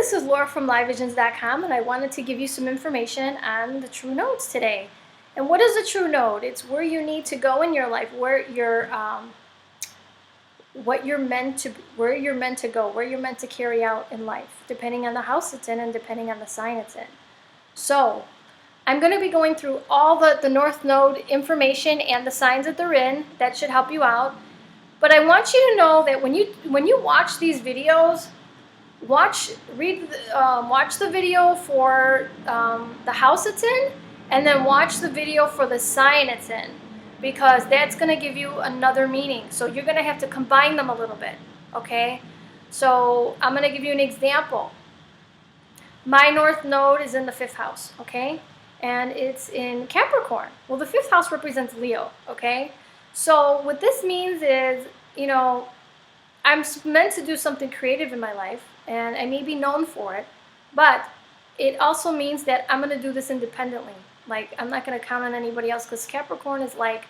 this is Laura from LiveVisions.com, and I wanted to give you some information on the true nodes today. And what is a true node? It's where you need to go in your life, where you're, where you're meant to go, where you're meant to carry out in life, depending on the house it's in and depending on the sign it's in. So I'm going to be going through all the North Node information and the signs that they're in. That should help you out. But I want you to know that when you watch these videos, watch the video for the house it's in, and then watch the video for the sign it's in, because that's going to give you another meaning. So you're going to have to combine them a little bit, okay? So I'm going to give you an example. My North Node is in the 5th house, okay? And it's in Capricorn. Well, the 5th house represents Leo, okay? So what this means is, you know, I'm meant to do something creative in my life, and I may be known for it, but it also means that I'm going to do this independently. Like, I'm not going to count on anybody else, because Capricorn is like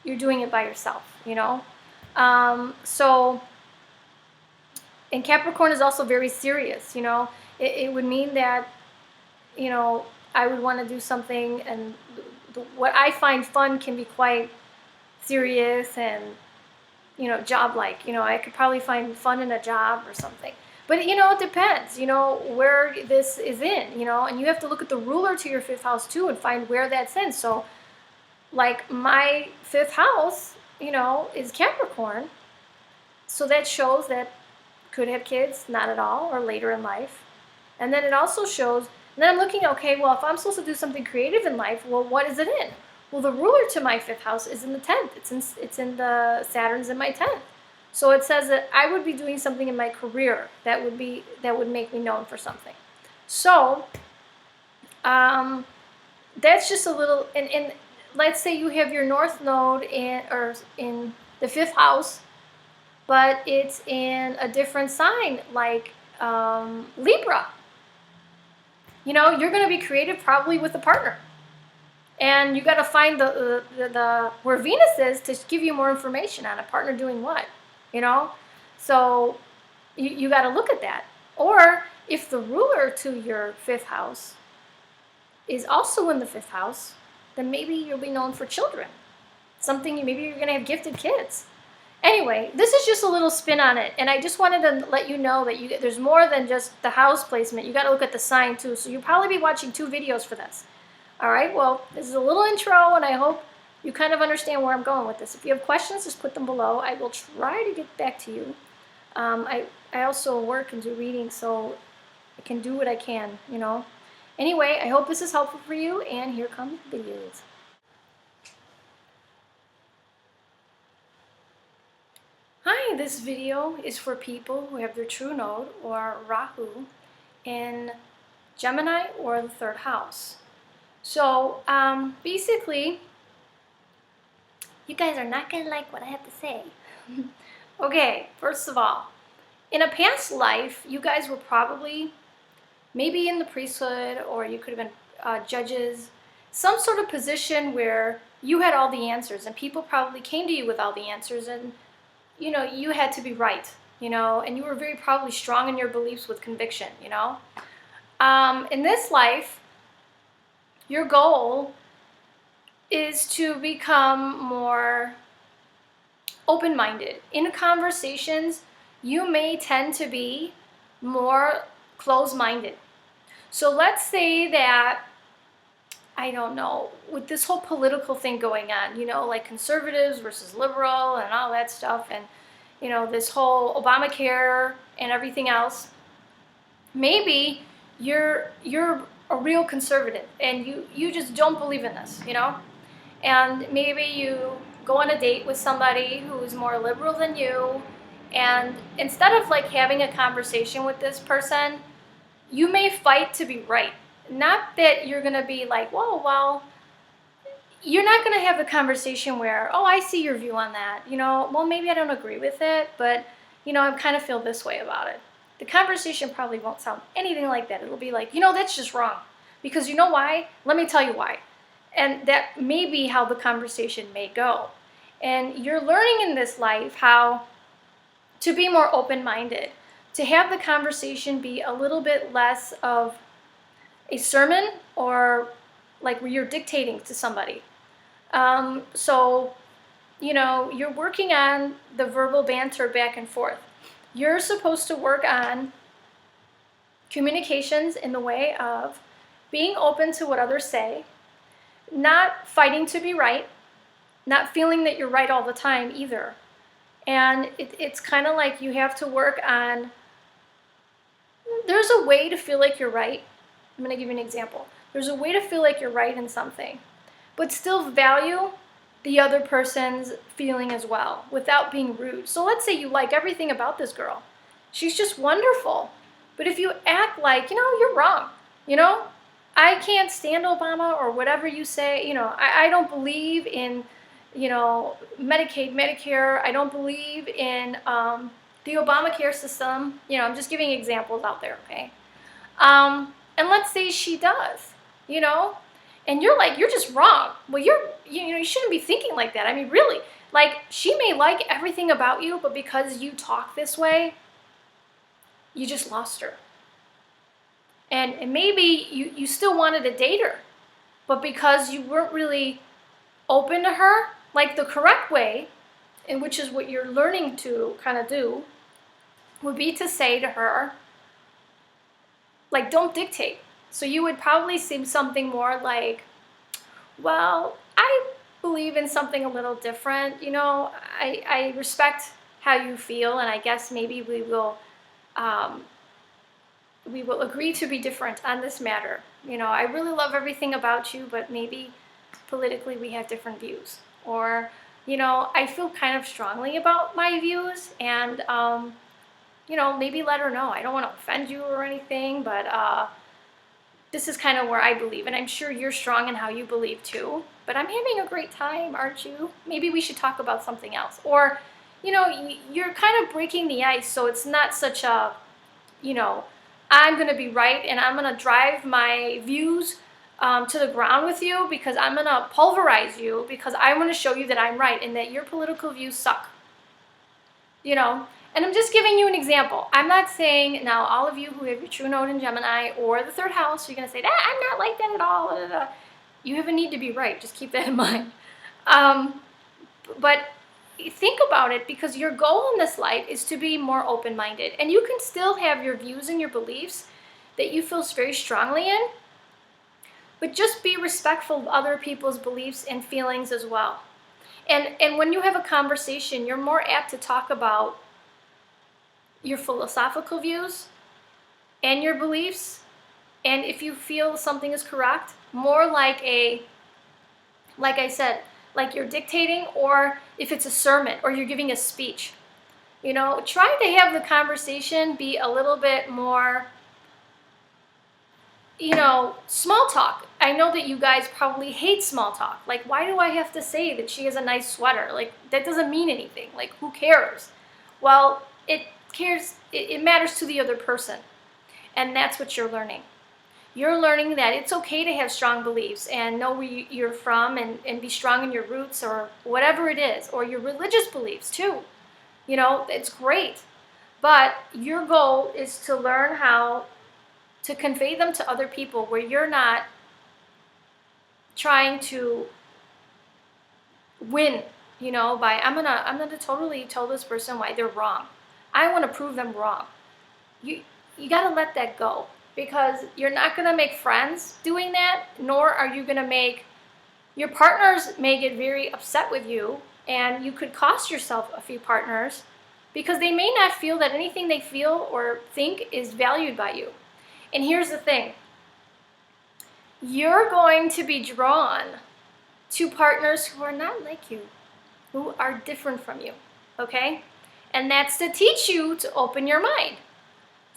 you're doing it by yourself, you know? And Capricorn is also very serious, you know? It would mean that, you know, I would want to do something, and what I find fun can be quite serious and, you know, job-like. You know, I could probably find fun in a job or something. But, you know, it depends, you know, where this is in, you know, and you have to look at the ruler to your 5th house too and find where that's in. So, like, my 5th house, you know, is Capricorn. So that shows that could have kids, not at all, or later in life. And then it also shows, and then I'm looking, okay, well, if I'm supposed to do something creative in life, well, what is it in? Well, the ruler to my 5th house is in the 10th. It's in the Saturn's in my 10th. So it says that I would be doing something in my career that would make me known for something. So that's just a little. And let's say you have your North Node in the 5th house, but it's in a different sign, like Libra. You know, you're going to be creative probably with a partner. And you got to find the where Venus is to give you more information on a partner doing what, you know? So you got to look at that. Or if the ruler to your 5th house is also in the 5th house, then maybe you'll be known for children. Maybe you're going to have gifted kids. Anyway, this is just a little spin on it, and I just wanted to let you know that there's more than just the house placement. You got to look at the sign too. So you'll probably be watching 2 videos for this. All right, well, this is a little intro, and I hope you kind of understand where I'm going with this. If you have questions, just put them below. I will try to get back to you. I also work and do readings, so I can do what I can, you know. Anyway, I hope this is helpful for you, and here come the videos. Hi, this video is for people who have their true node, or Rahu, in Gemini or the 3rd house. So, basically, you guys are not going to like what I have to say. Okay, first of all, in a past life, you guys were probably maybe in the priesthood, or you could have been judges, some sort of position where you had all the answers, and people probably came to you with all the answers, and, you know, you had to be right, you know, and you were very probably strong in your beliefs with conviction, you know. In this life, your goal is to become more open-minded. In conversations, you may tend to be more closed-minded. So let's say that, I don't know, with this whole political thing going on, you know, like conservatives versus liberal and all that stuff, and, you know, this whole Obamacare and everything else, maybe you're a real conservative and you just don't believe in this, you know? And maybe you go on a date with somebody who's more liberal than you, and instead of like having a conversation with this person, you may fight to be right. Not that you're going to be like, whoa, well, you're not going to have the conversation where, oh, I see your view on that. You know, well, maybe I don't agree with it, but, you know, I kind of feel this way about it. The conversation probably won't sound anything like that. It'll be like, you know, that's just wrong. Because you know why? Let me tell you why. And that may be how the conversation may go. And you're learning in this life how to be more open-minded, to have the conversation be a little bit less of a sermon or like where you're dictating to somebody. So, you know, you're working on the verbal banter back and forth. You're supposed to work on communications in the way of being open to what others say, not fighting to be right, not feeling that you're right all the time either. And it's kind of like you have to work on, there's a way to feel like you're right. I'm going to give you an example. There's a way to feel like you're right in something, but still value the other person's feeling as well without being rude. So let's say you like everything about this girl. She's just wonderful. But if you act like, you know, you're wrong, you know, I can't stand Obama or whatever you say, you know, I don't believe in, you know, Medicaid, Medicare. I don't believe in the Obamacare system. You know, I'm just giving examples out there, okay? And let's say she does, you know, and you're like, you're just wrong. Well, you know, you shouldn't be thinking like that. I mean, really, like she may like everything about you, but because you talk this way, you just lost her. And maybe you still wanted to date her, but because you weren't really open to her, like the correct way, and which is what you're learning to kind of do, would be to say to her, like, don't dictate. So you would probably say something more like, well, I believe in something a little different. You know, I respect how you feel, and I guess maybe we will agree to be different on this matter. You know, I really love everything about you, but maybe politically we have different views. Or, you know, I feel kind of strongly about my views, and, you know, maybe let her know. I don't want to offend you or anything, but this is kind of where I believe, and I'm sure you're strong in how you believe too, but I'm having a great time, aren't you? Maybe we should talk about something else. Or, you know, you're kind of breaking the ice, so it's not such a, you know, I'm going to be right, and I'm going to drive my views to the ground with you because I'm going to pulverize you because I want to show you that I'm right and that your political views suck. You know, and I'm just giving you an example. I'm not saying, now all of you who have your true node in Gemini or the third house, you're going to say, I'm not like that at all. You have a need to be right. Just keep that in mind. But think about it, because your goal in this life is to be more open-minded. And you can still have your views and your beliefs that you feel very strongly in, but just be respectful of other people's beliefs and feelings as well. And when you have a conversation, you're more apt to talk about your philosophical views and your beliefs. And if you feel something is correct, more like I said, like you're dictating, or if it's a sermon or you're giving a speech. You know, try to have the conversation be a little bit more, you know, small talk. I know that you guys probably hate small talk. Like, why do I have to say that she has a nice sweater? Like, that doesn't mean anything. Like, who cares? Well, it cares. It matters to the other person. And that's what you're learning. You're learning that it's okay to have strong beliefs and know where you're from and be strong in your roots or whatever it is, or your religious beliefs too. You know, it's great. But your goal is to learn how to convey them to other people where you're not trying to win, you know, by I'm gonna totally tell this person why they're wrong. I want to prove them wrong. You gotta let that go. Because you're not going to make friends doing that, nor are you going to make, your partners may get very upset with you, and you could cost yourself a few partners because they may not feel that anything they feel or think is valued by you. And here's the thing. You're going to be drawn to partners who are not like you, who are different from you, okay? And that's to teach you to open your mind.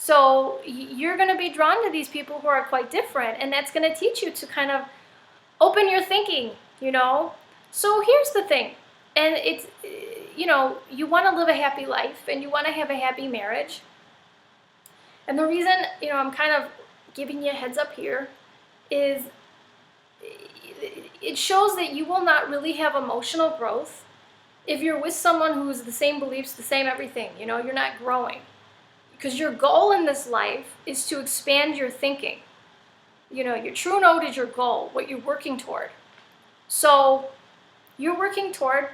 So you're going to be drawn to these people who are quite different, and that's going to teach you to kind of open your thinking, you know. So here's the thing, and it's, you know, you want to live a happy life, and you want to have a happy marriage. And the reason, you know, I'm kind of giving you a heads up here is it shows that you will not really have emotional growth if you're with someone who's the same beliefs, the same everything, you know, you're not growing. Because your goal in this life is to expand your thinking. You know, your true node is your goal, what you're working toward. So you're working toward,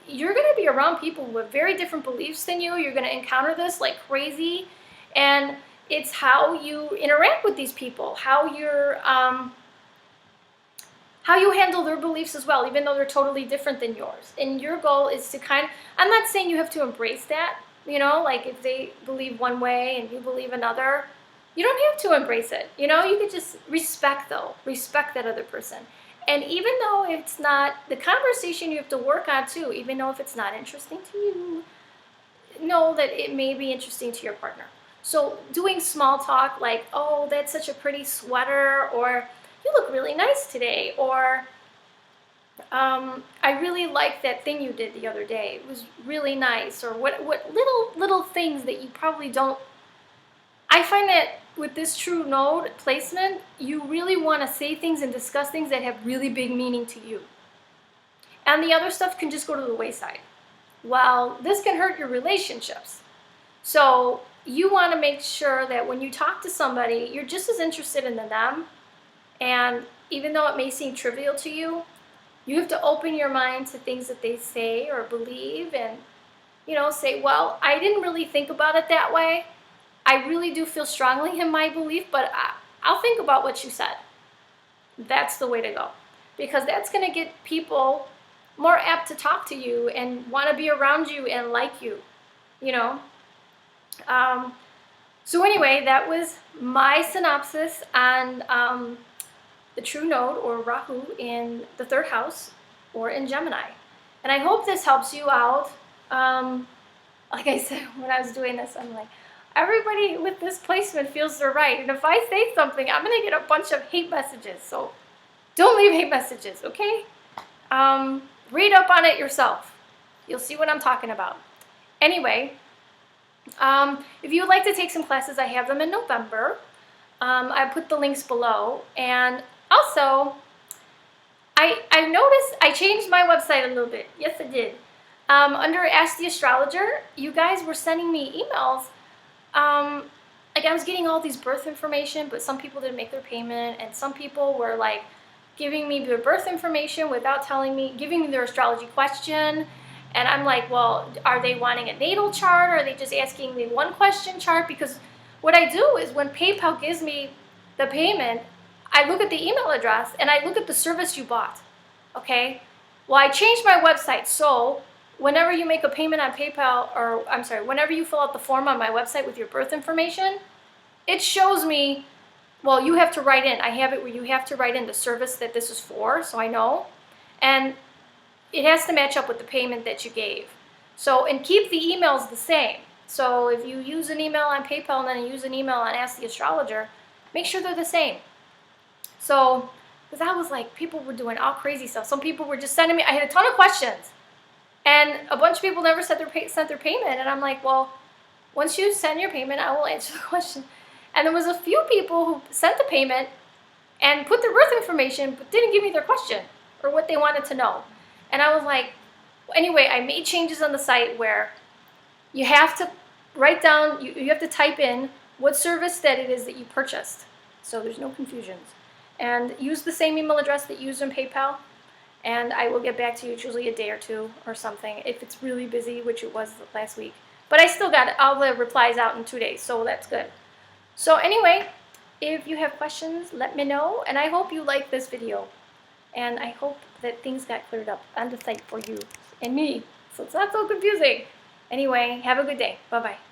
you're going to be around people with very different beliefs than you. You're going to encounter this like crazy. And it's how you interact with these people, how you handle their beliefs as well, even though they're totally different than yours. And your goal is to kind of, I'm not saying you have to embrace that, you know, like if they believe one way and you believe another, you don't have to embrace it. You know, you could just respect that other person. And even though it's not the conversation, you have to work on too, even though if it's not interesting to you, know that it may be interesting to your partner. So doing small talk like, oh, that's such a pretty sweater, or you look really nice today, or I really like that thing you did the other day. It was really nice, or what little things that you probably don't. I find that with this true node placement, you really want to say things and discuss things that have really big meaning to you. And the other stuff can just go to the wayside. Well, this can hurt your relationships. So you want to make sure that when you talk to somebody, you're just as interested in them. And even though it may seem trivial to you, you have to open your mind to things that they say or believe, and, you know, say, well, I didn't really think about it that way. I really do feel strongly in my belief, but I'll think about what you said. That's the way to go, because that's going to get people more apt to talk to you and want to be around you and like you, you know. So anyway, that was my synopsis on the true node, or Rahu, in the 3rd house or in Gemini. And I hope this helps you out. Like I said, when I was doing this, I'm like, everybody with this placement feels they're right. And if I say something, I'm going to get a bunch of hate messages. So don't leave hate messages, okay? Read up on it yourself. You'll see what I'm talking about. Anyway, if you would like to take some classes, I have them in November. I put the links below. And also, I noticed I changed my website a little bit. Yes, I did. Under Ask the Astrologer, you guys were sending me emails. Like I was getting all these birth information, but some people didn't make their payment, and some people were like giving me their birth information without telling me, giving me their astrology question. And I'm like, well, are they wanting a natal chart, or are they just asking me one question chart? Because what I do is when PayPal gives me the payment, I look at the email address and I look at the service you bought. Okay? Well, I changed my website, so whenever you make a payment on PayPal, or I'm sorry, whenever you fill out the form on my website with your birth information, it shows me, well, you have to write in. I have it where you have to write in the service that this is for, so I know. And it has to match up with the payment that you gave. So, and keep the emails the same. So if you use an email on PayPal and then you use an email on Ask the Astrologer, make sure they're the same. So, because I was like, people were doing all crazy stuff. Some people were just sending me, I had a ton of questions. And a bunch of people never sent their payment. And I'm like, well, once you send your payment, I will answer the question. And there was a few people who sent the payment and put their birth information, but didn't give me their question or what they wanted to know. And I was like, anyway, I made changes on the site where you have to write down, you have to type in what service that it is that you purchased, so there's no confusions. And use the same email address that you used in PayPal, and I will get back to you. It's usually a day or two or something, if it's really busy, which it was last week. But I still got all the replies out in 2 days, so that's good. So anyway, if you have questions, let me know, and I hope you like this video. And I hope that things got cleared up on the site for you and me, so it's not so confusing. Anyway, have a good day. Bye-bye.